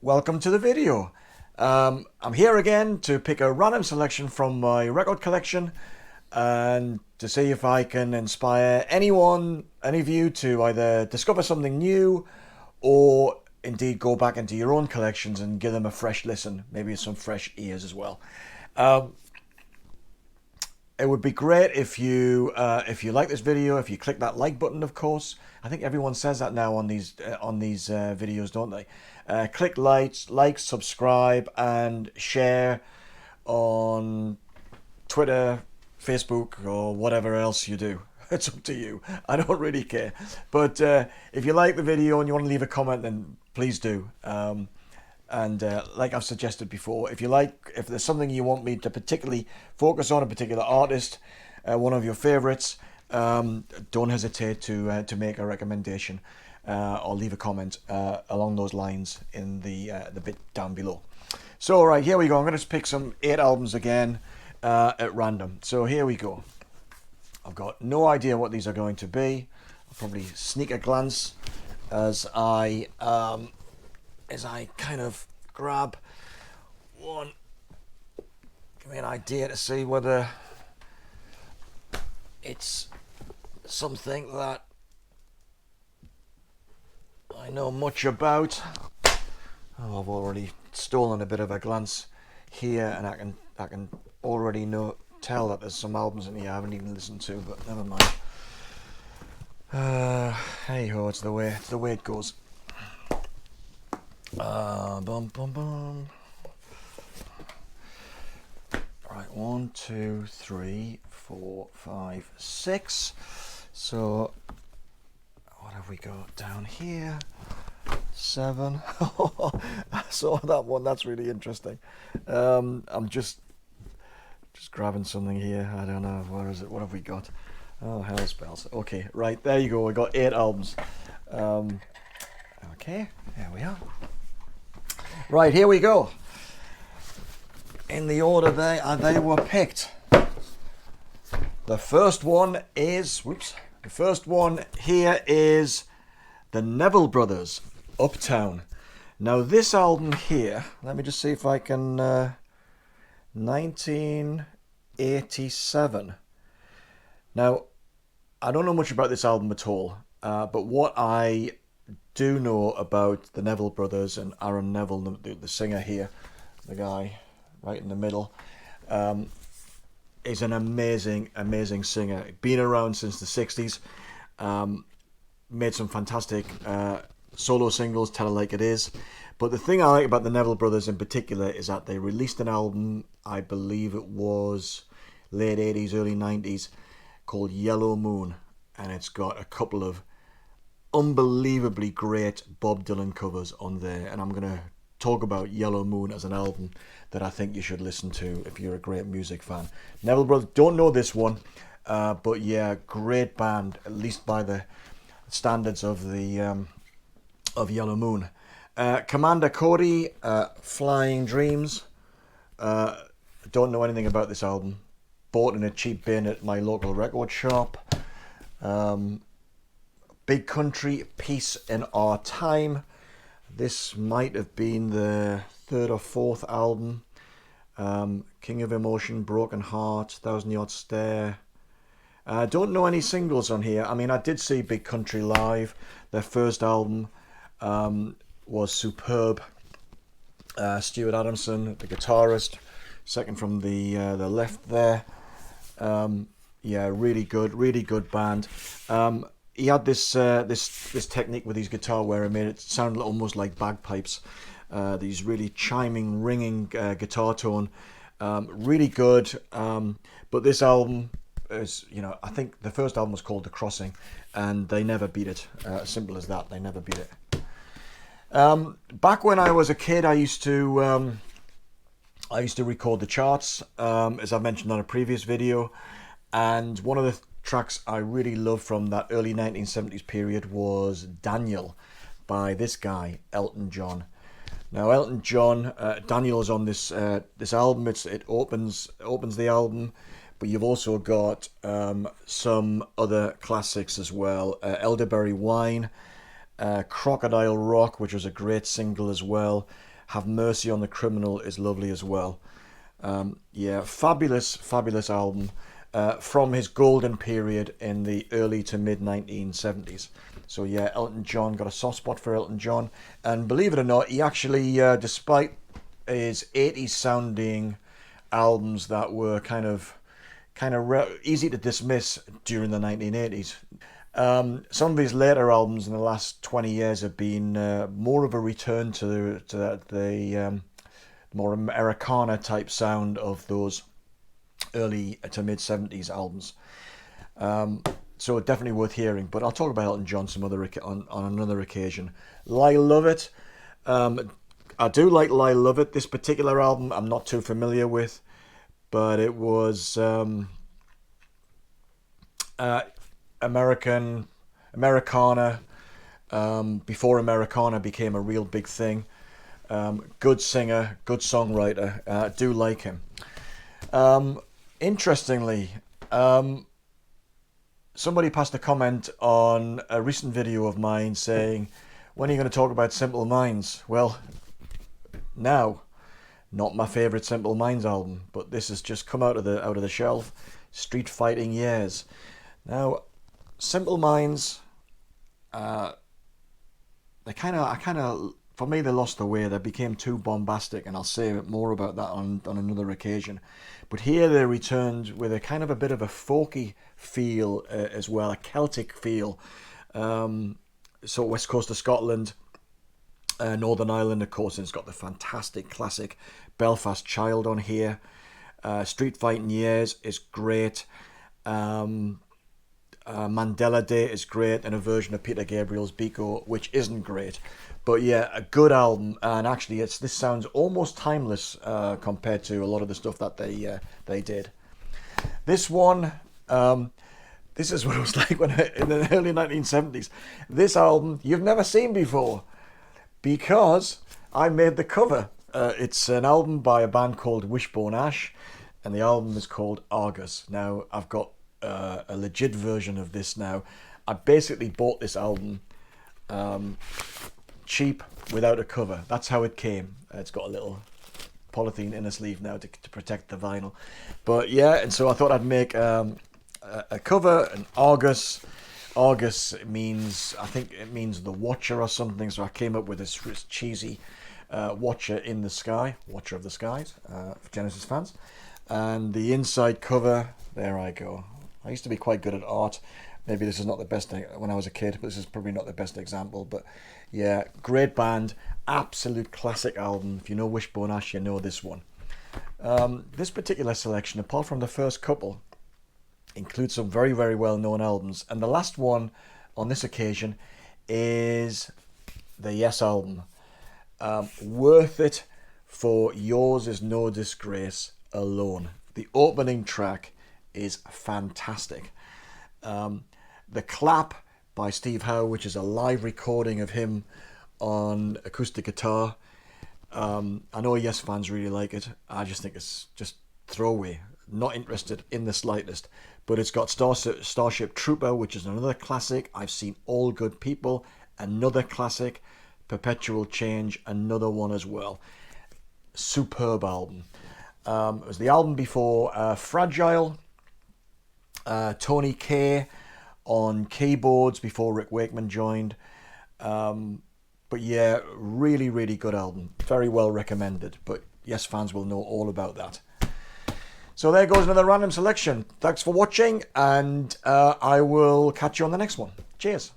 welcome to the video. I'm here again to pick a random selection from my record collection and to see if I can inspire any of you to either discover something new or indeed go back into your own collections and give them a fresh listen, maybe some fresh ears as well. It would be great if you like this video, if you click that like button, of course. I think everyone says that now on these videos, don't they? Click like, subscribe, and share on Twitter, Facebook, or whatever else you do. It's up to you. I don't really care. But if you like the video and you want to leave a comment, then please do. And like I've suggested before, if there's something you want me to particularly focus on, a particular artist, one of your favorites, don't hesitate to make a recommendation or leave a comment along those lines in the bit down below. So, all right, here we go. I'm going to pick some 8 albums again at random. So here we go. I've got no idea what these are going to be. I'll probably sneak a glance as I kind of grab one. Give me an idea to see whether it's something that I know much about. Oh, I've already stolen a bit of a glance here, and I can already tell that there's some albums in here I haven't even listened to, but never mind. Hey ho, it's the way it goes. Bum bum bum. Right, 1, 2, 3, 4, 5, 6. So what have we got down here? 7. I saw that one. That's really interesting. I'm just grabbing something here. I don't know. Where is it? What have we got? Oh, hell spells. Okay, right, there you go. We got 8 albums. Okay, there we are. Right, here we go. In the order they were picked. The first one here is the Neville Brothers, Uptown. Now this album here, let me just see if I can, 1987. Now, I don't know much about this album at all, but what I do know about the Neville Brothers and Aaron Neville, the singer here, the guy right in the middle, is an amazing singer. Been around since the 60s, made some fantastic solo singles, Tell It Like It Is. But the thing I like about the Neville Brothers in particular is that they released an album, I believe it was late 80s, early 90s, called Yellow Moon, and it's got a couple of unbelievably great Bob Dylan covers on there, and I'm going to talk about Yellow Moon as an album that I think you should listen to if you're a great music fan. Neville Brothers, don't know this one, but yeah, great band, at least by the standards of the of Yellow Moon. Commander Cody, Flying Dreams. Don't know anything about this album. Bought in a cheap bin at my local record shop. Big Country, Peace in Our Time. This might have been the 3rd or 4th album. King of Emotion, Broken Heart, 1,000 Yard Stare. Don't know any singles on here. I mean, I did see Big Country live. Their first album was superb. Stuart Adamson, the guitarist, second from the left there. Yeah, really good band. He had this technique with his guitar where it made it sound almost like bagpipes. These really chiming, ringing guitar tone. Really good. But this album is, I think the first album was called The Crossing, and they never beat it. Simple as that. They never beat it. Back when I was a kid, I used to record the charts, as I mentioned on a previous video, and one of the tracks I really loved from that early 1970s period was Daniel by this guy, Elton John. Now Elton John, Daniel is on this album. It opens the album, but you've also got some other classics as well. Elderberry Wine, Crocodile Rock, which was a great single as well. Have Mercy on the Criminal is lovely as well. Yeah, fabulous, fabulous album from his golden period in the early to mid 1970s. So yeah, Elton John, got a soft spot for Elton John. And believe it or not, he actually, despite his 80s sounding albums that were kind of easy to dismiss during the 1980s, some of his later albums in the last 20 years have been more of a return to the more Americana type sound of those early to mid 70s albums. So definitely worth hearing. But I'll talk about Elton John some other on another occasion. Lyle Lovett. I do like Lyle Lovett. This particular album I'm not too familiar with, but it was Americana before Americana became a real big thing. Good singer, good songwriter. I do like him. Interestingly, somebody passed a comment on a recent video of mine saying, when are you going to talk about Simple Minds? Well, now, not my favourite Simple Minds album, but this has just come out of the shelf. Street Fighting Years. Now, Simple Minds, for me, they lost their way. They became too bombastic, and I'll say more about that on another occasion. But here they returned with a kind of a bit of a folky feel as well, a Celtic feel. So west coast of Scotland, Northern Ireland, of course, and it's got the fantastic classic Belfast Child on here. Street Fighting Years is great. Mandela Day is great, and a version of Peter Gabriel's Biko, which isn't great. But yeah, a good album, and actually this sounds almost timeless compared to a lot of the stuff that they did. This one, this is what it was like in the early 1970s. This album you've never seen before, because I made the cover. It's an album by a band called Wishbone Ash, and the album is called Argus. Now, I've got a legit version of this now. I basically bought this album cheap without a cover. That's how it came. It's got a little polythene inner sleeve now to protect the vinyl. But yeah, and so I thought I'd make a cover, an Argus. Argus means, I think it means the Watcher or something, so I came up with this cheesy Watcher in the Sky, Watcher of the Skies, for Genesis fans. And the inside cover, there I go. I used to be quite good at art. Maybe this is not the best when I was a kid, but this is probably not the best example. But yeah, great band, absolute classic album. If you know Wishbone Ash, you know this one. This particular selection, apart from the first couple, includes some very, very well-known albums. And the last one on this occasion is the Yes album. Worth it for Yours Is No Disgrace alone. The opening track is fantastic. The Clap by Steve Howe, which is a live recording of him on acoustic guitar. I know Yes fans really like it. I just think it's just throwaway. Not interested in the slightest. But it's got Starship Trooper, which is another classic. I've Seen All Good People, another classic. Perpetual Change, another one as well. Superb album. It was the album before Fragile. Tony Kaye on keyboards before Rick Wakeman joined. But yeah, really, really good album. Very well recommended. But Yes fans will know all about that. So there goes another random selection. Thanks for watching, and I will catch you on the next one. Cheers.